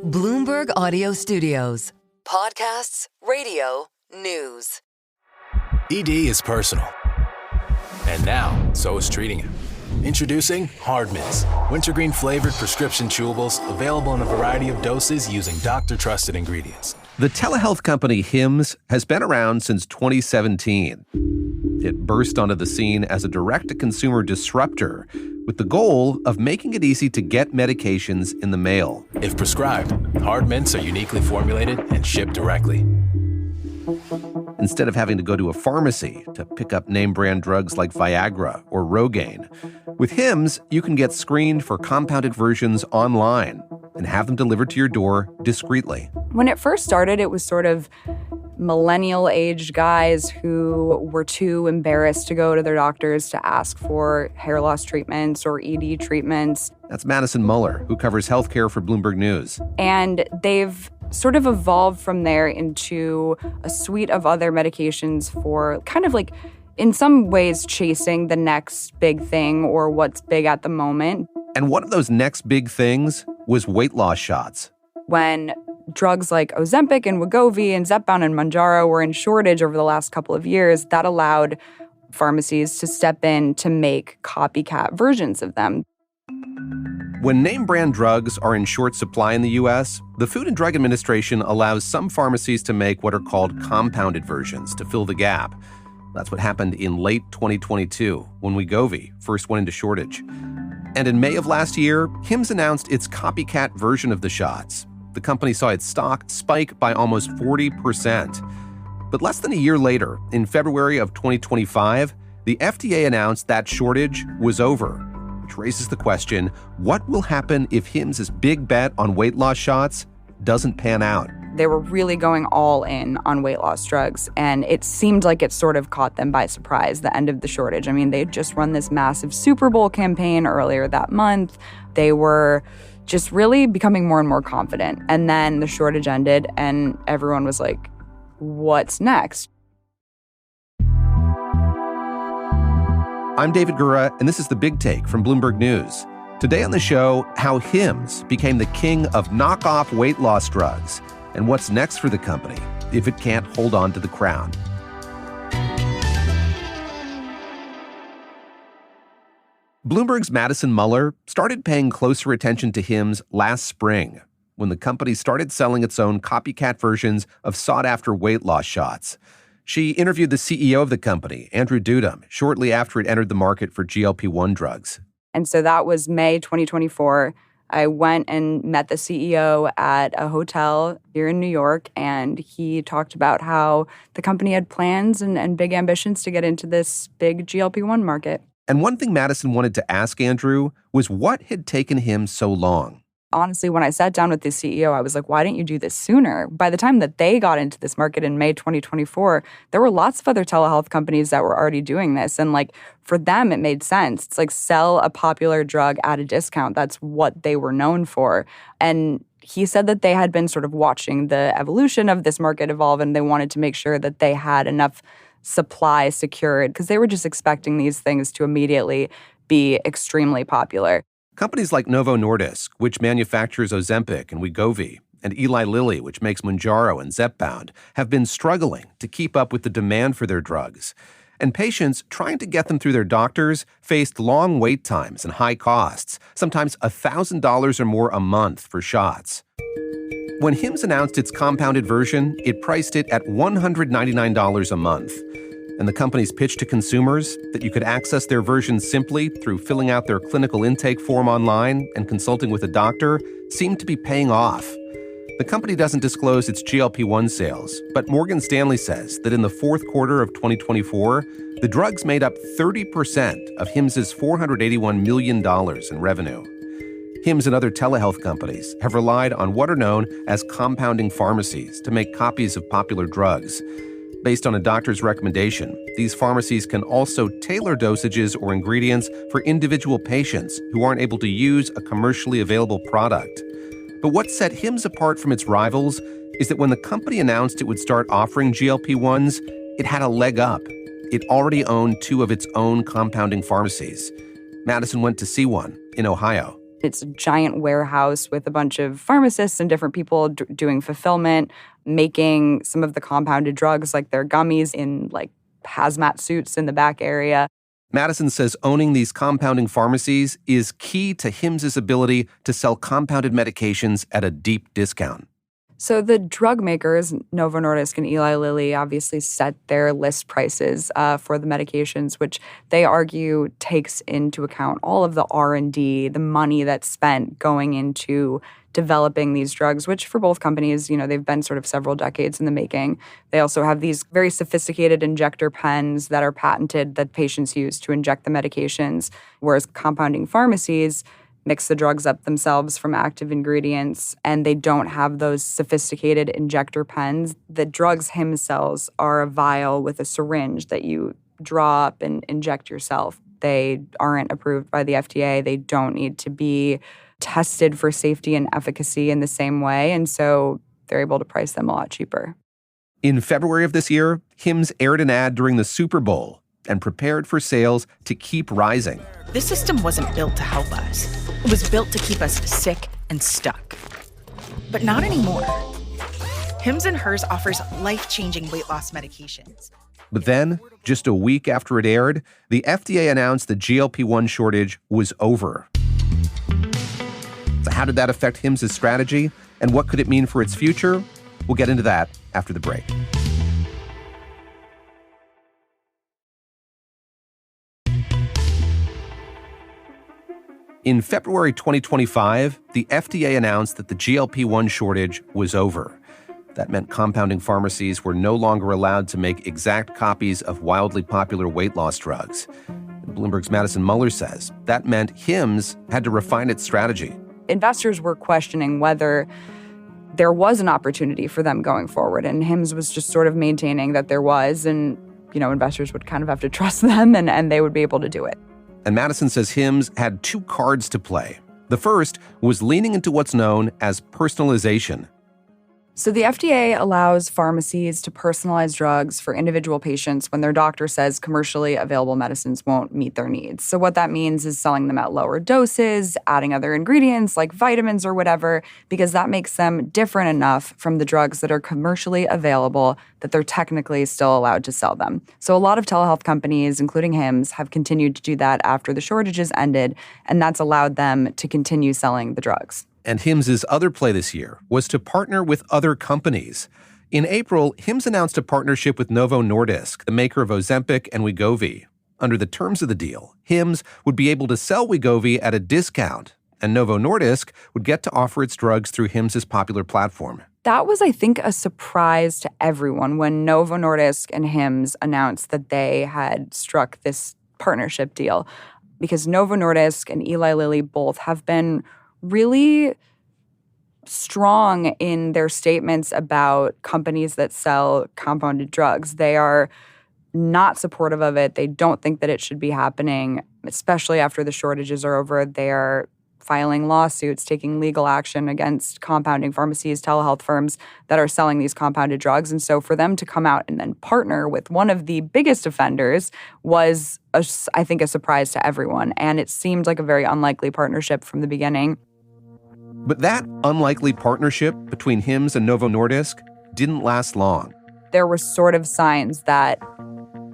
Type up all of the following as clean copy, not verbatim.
Bloomberg Audio Studios. Podcasts, radio, news. ED is personal. And now, so is treating it. Introducing Hard Mints, wintergreen flavored prescription chewables available in a variety of doses using doctor-trusted ingredients. The telehealth company Hims has been around since 2017. It burst onto the scene as a direct-to-consumer disruptor with the goal of making it easy to get medications in the mail. If prescribed, Hard Mints are uniquely formulated and shipped directly. Instead of having to go to a pharmacy to pick up name-brand drugs like Viagra or Rogaine, with Hims, you can get screened for compounded versions online and have them delivered to your door discreetly. When it first started, it was sort of millennial-aged guys who were too embarrassed to go to their doctors to ask for hair loss treatments or ED treatments. That's Madison Muller, who covers healthcare for Bloomberg News. And they've sort of evolved from there into a suite of other medications for kind of like, in some ways, chasing the next big thing or what's big at the moment. And one of those next big things was weight loss shots. When drugs like Ozempic and Wegovy and Zepbound and Mounjaro were in shortage over the last couple of years, that allowed pharmacies to step in to make copycat versions of them. When name-brand drugs are in short supply in the U.S., the Food and Drug Administration allows some pharmacies to make what are called compounded versions to fill the gap. That's what happened in late 2022 when Wegovy first went into shortage. And in May of last year, Hims announced its copycat version of the shots. The company saw its stock spike by almost 40%. But less than a year later, in February of 2025, the FDA announced that shortage was over, which raises the question, what will happen if Hims' big bet on weight loss shots doesn't pan out? They were really going all in on weight loss drugs, and it seemed like it sort of caught them by surprise, the end of the shortage. I mean, they had just run this massive Super Bowl campaign earlier that month. They were just really becoming more and more confident. And then the shortage ended, and everyone was like, what's next? I'm David Gura, and this is The Big Take from Bloomberg News. Today on the show, how Hims became the king of knockoff weight loss drugs, and what's next for the company if it can't hold on to the crown. Bloomberg's Madison Muller started paying closer attention to Hims last spring when the company started selling its own copycat versions of sought-after weight loss shots. She interviewed the CEO of the company, Andrew Dudum, shortly after it entered the market for GLP-1 drugs. And so that was May 2024. I went and met the CEO at a hotel here in New York, and he talked about how the company had plans and big ambitions to get into this big GLP-1 market. And one thing Madison wanted to ask Andrew was what had taken him so long. Honestly, when I sat down with the CEO, I was like, why didn't you do this sooner? By the time that they got into this market in May 2024, there were lots of other telehealth companies that were already doing this. And like, for them, it made sense. It's like sell a popular drug at a discount. That's what they were known for. And he said that they had been sort of watching the evolution of this market evolve, and they wanted to make sure that they had enough supply secured because they were just expecting these things to immediately be extremely popular. Companies like Novo Nordisk, which manufactures Ozempic and Wegovy, and Eli Lilly, which makes Mounjaro and Zepbound, have been struggling to keep up with the demand for their drugs. And patients trying to get them through their doctors faced long wait times and high costs, sometimes $1,000 or more a month for shots. When Hims announced its compounded version, it priced it at $199 a month. And the company's pitch to consumers that you could access their version simply through filling out their clinical intake form online and consulting with a doctor seemed to be paying off. The company doesn't disclose its GLP-1 sales, but Morgan Stanley says that in the fourth quarter of 2024, the drugs made up 30% of Hims' $481 million in revenue. Hims and other telehealth companies have relied on what are known as compounding pharmacies to make copies of popular drugs. Based on a doctor's recommendation, these pharmacies can also tailor dosages or ingredients for individual patients who aren't able to use a commercially available product. But what set Hims apart from its rivals is that when the company announced it would start offering GLP-1s, it had a leg up. It already owned two of its own compounding pharmacies. Madison went to see one in Ohio. It's a giant warehouse with a bunch of pharmacists and different people doing fulfillment, making some of the compounded drugs like their gummies in like hazmat suits in the back area. Madison says owning these compounding pharmacies is key to Hims' ability to sell compounded medications at a deep discount. So the drug makers, Novo Nordisk and Eli Lilly, obviously set their list prices for the medications, which they argue takes into account all of the R&D, the money that's spent going into developing these drugs, which for both companies, they've been sort of several decades in the making. They also have these very sophisticated injector pens that are patented that patients use to inject the medications, whereas compounding pharmacies mix the drugs up themselves from active ingredients, and they don't have those sophisticated injector pens. The drugs Hims sells are a vial with a syringe that you draw up and inject yourself. They aren't approved by the FDA. They don't need to be tested for safety and efficacy in the same way, and so they're able to price them a lot cheaper. In February of this year, Hims aired an ad during the Super Bowl and prepared for sales to keep rising. This system wasn't built to help us. It was built to keep us sick and stuck. But not anymore. Hims & Hers offers life-changing weight loss medications. But then, just a week after it aired, the FDA announced the GLP-1 shortage was over. So how did that affect Hims' strategy? And what could it mean for its future? We'll get into that after the break. In February 2025, the FDA announced that the GLP-1 shortage was over. That meant compounding pharmacies were no longer allowed to make exact copies of wildly popular weight loss drugs. Bloomberg's Madison Muller says that meant Hims had to refine its strategy. Investors were questioning whether there was an opportunity for them going forward, and Hims was just sort of maintaining that there was, and investors would kind of have to trust them, and they would be able to do it. And Madison says Hims had two cards to play. The first was leaning into what's known as personalization. So the FDA allows pharmacies to personalize drugs for individual patients when their doctor says commercially available medicines won't meet their needs. So what that means is selling them at lower doses, adding other ingredients like vitamins or whatever, because that makes them different enough from the drugs that are commercially available that they're technically still allowed to sell them. So a lot of telehealth companies, including Hims, have continued to do that after the shortages ended, and that's allowed them to continue selling the drugs. And Hims' other play this year was to partner with other companies. In April, Hims announced a partnership with Novo Nordisk, the maker of Ozempic and Wegovy. Under the terms of the deal, Hims would be able to sell Wegovy at a discount, and Novo Nordisk would get to offer its drugs through Hims' popular platform. That was, I think, a surprise to everyone when Novo Nordisk and Hims announced that they had struck this partnership deal, because Novo Nordisk and Eli Lilly both have been really strong in their statements about companies that sell compounded drugs. They are not supportive of it. They don't think that it should be happening, especially after the shortages are over. They are filing lawsuits, taking legal action against compounding pharmacies, telehealth firms that are selling these compounded drugs. And so for them to come out and then partner with one of the biggest offenders was, I think, a surprise to everyone. And it seemed like a very unlikely partnership from the beginning. But that unlikely partnership between Hims and Novo Nordisk didn't last long. There were sort of signs that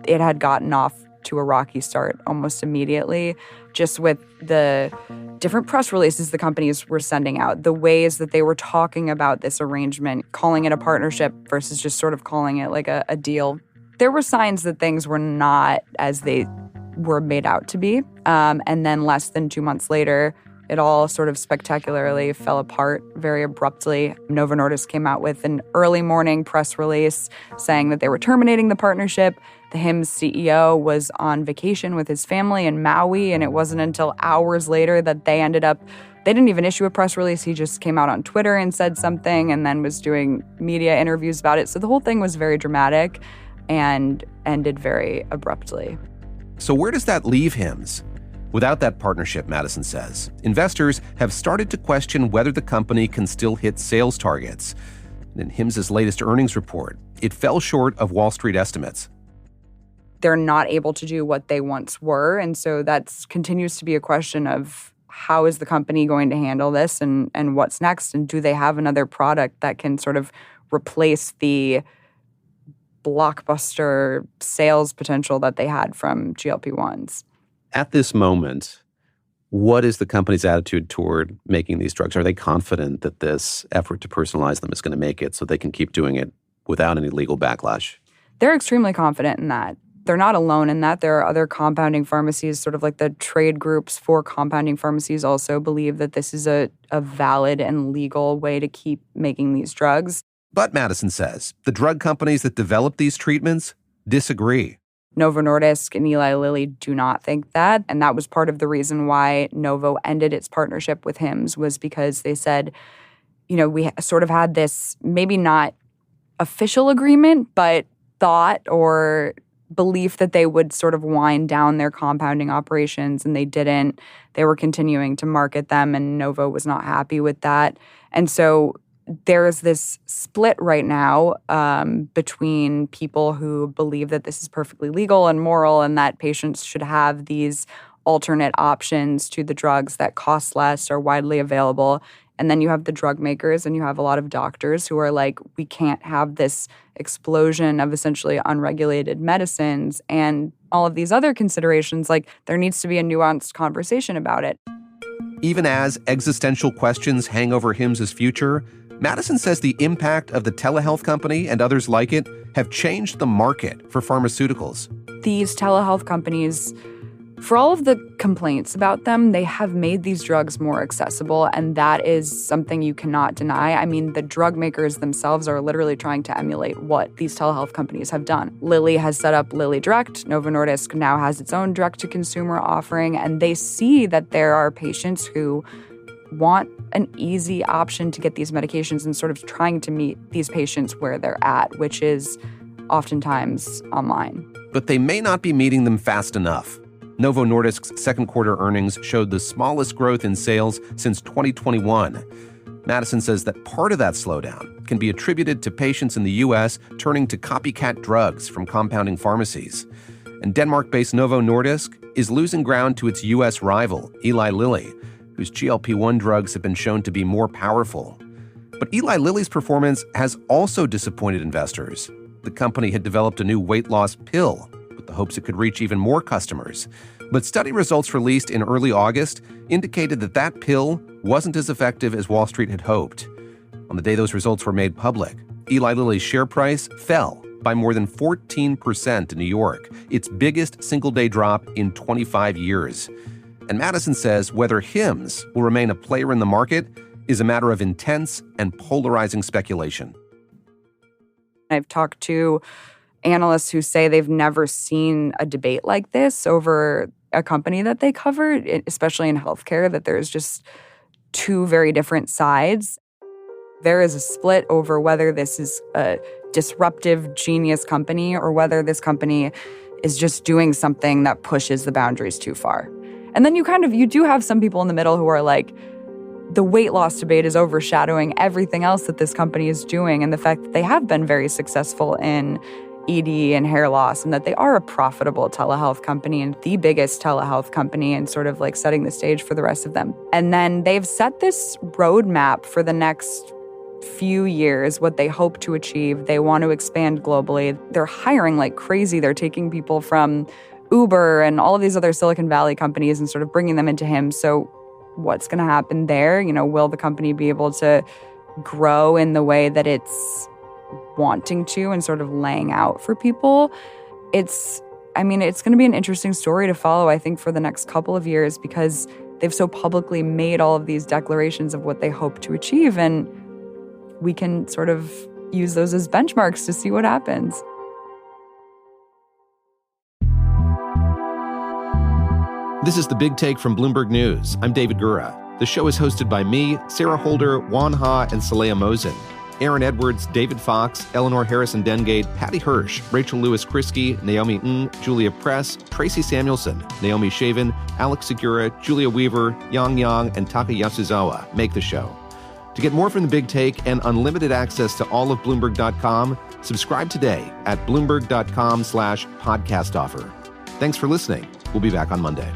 it had gotten off to a rocky start almost immediately, just with the different press releases the companies were sending out, the ways that they were talking about this arrangement, calling it a partnership versus just sort of calling it like a deal. There were signs that things were not as they were made out to be. And then less than 2 months later, it all sort of spectacularly fell apart very abruptly. Novo Nordisk came out with an early morning press release saying that they were terminating the partnership. The Hims CEO was on vacation with his family in Maui, and it wasn't until hours later that they didn't even issue a press release. He just came out on Twitter and said something and then was doing media interviews about it. So the whole thing was very dramatic and ended very abruptly. So where does that leave Hims? Without that partnership, Madison says, investors have started to question whether the company can still hit sales targets. In Hims' latest earnings report, it fell short of Wall Street estimates. They're not able to do what they once were, and so that continues to be a question of how is the company going to handle this and what's next? And do they have another product that can sort of replace the blockbuster sales potential that they had from GLP-1s? At this moment, what is the company's attitude toward making these drugs? Are they confident that this effort to personalize them is going to make it so they can keep doing it without any legal backlash? They're extremely confident in that. They're not alone in that. There are other compounding pharmacies, sort of like the trade groups for compounding pharmacies also believe that this is a valid and legal way to keep making these drugs. But Madison says the drug companies that develop these treatments disagree. Novo Nordisk and Eli Lilly do not think that. And that was part of the reason why Novo ended its partnership with Hims, was because they said, we sort of had this maybe not official agreement, but thought or belief that they would sort of wind down their compounding operations, and they didn't. They were continuing to market them, and Novo was not happy with that. And so there's this split right now between people who believe that this is perfectly legal and moral and that patients should have these alternate options to the drugs that cost less, are widely available. And then you have the drug makers and you have a lot of doctors who are like, we can't have this explosion of essentially unregulated medicines and all of these other considerations. Like, there needs to be a nuanced conversation about it. Even as existential questions hang over Hims' future, Madison says the impact of the telehealth company and others like it have changed the market for pharmaceuticals. These telehealth companies, for all of the complaints about them, they have made these drugs more accessible, and that is something you cannot deny. I mean, the drug makers themselves are literally trying to emulate what these telehealth companies have done. Lilly has set up Lilly Direct. Novo Nordisk now has its own direct-to-consumer offering, and they see that there are patients who want an easy option to get these medications and sort of trying to meet these patients where they're at, which is oftentimes online. But they may not be meeting them fast enough. Novo Nordisk's second quarter earnings showed the smallest growth in sales since 2021. Madison says that part of that slowdown can be attributed to patients in the U.S. turning to copycat drugs from compounding pharmacies. And Denmark-based Novo Nordisk is losing ground to its U.S. rival, Eli Lilly, whose GLP-1 drugs have been shown to be more powerful. But Eli Lilly's performance has also disappointed investors. The company had developed a new weight loss pill with the hopes it could reach even more customers. But study results released in early August indicated that that pill wasn't as effective as Wall Street had hoped. On the day those results were made public, Eli Lilly's share price fell by more than 14% in New York, its biggest single-day drop in 25 years. And Madison says whether Hims will remain a player in the market is a matter of intense and polarizing speculation. I've talked to analysts who say they've never seen a debate like this over a company that they cover, especially in healthcare, that there's just two very different sides. There is a split over whether this is a disruptive, genius company or whether this company is just doing something that pushes the boundaries too far. And then you do have some people in the middle who are like, the weight loss debate is overshadowing everything else that this company is doing, and the fact that they have been very successful in ED and hair loss, and that they are a profitable telehealth company and the biggest telehealth company, and sort of like setting the stage for the rest of them. And then they've set this roadmap for the next few years, what they hope to achieve. They want to expand globally. They're hiring like crazy. They're taking people from Uber and all of these other Silicon Valley companies and sort of bringing them into Hims. So what's going to happen there? Will the company be able to grow in the way that it's wanting to and sort of laying out for people? It's going to be an interesting story to follow, I think, for the next couple of years, because they've so publicly made all of these declarations of what they hope to achieve, and we can sort of use those as benchmarks to see what happens. This is The Big Take from Bloomberg News. I'm David Gura. The show is hosted by me, Sarah Holder, Juan Ha, and Saleha Mosin. Aaron Edwards, David Fox, Eleanor Harrison-Dengate, Patty Hirsch, Rachel Lewis-Krisky, Naomi Ng, Julia Press, Tracy Samuelson, Naomi Shavin, Alex Segura, Julia Weaver, Yang Yang, and Taka Yasuzawa make the show. To get more from The Big Take and unlimited access to all of Bloomberg.com, subscribe today at Bloomberg.com/podcast offer. Thanks for listening. We'll be back on Monday.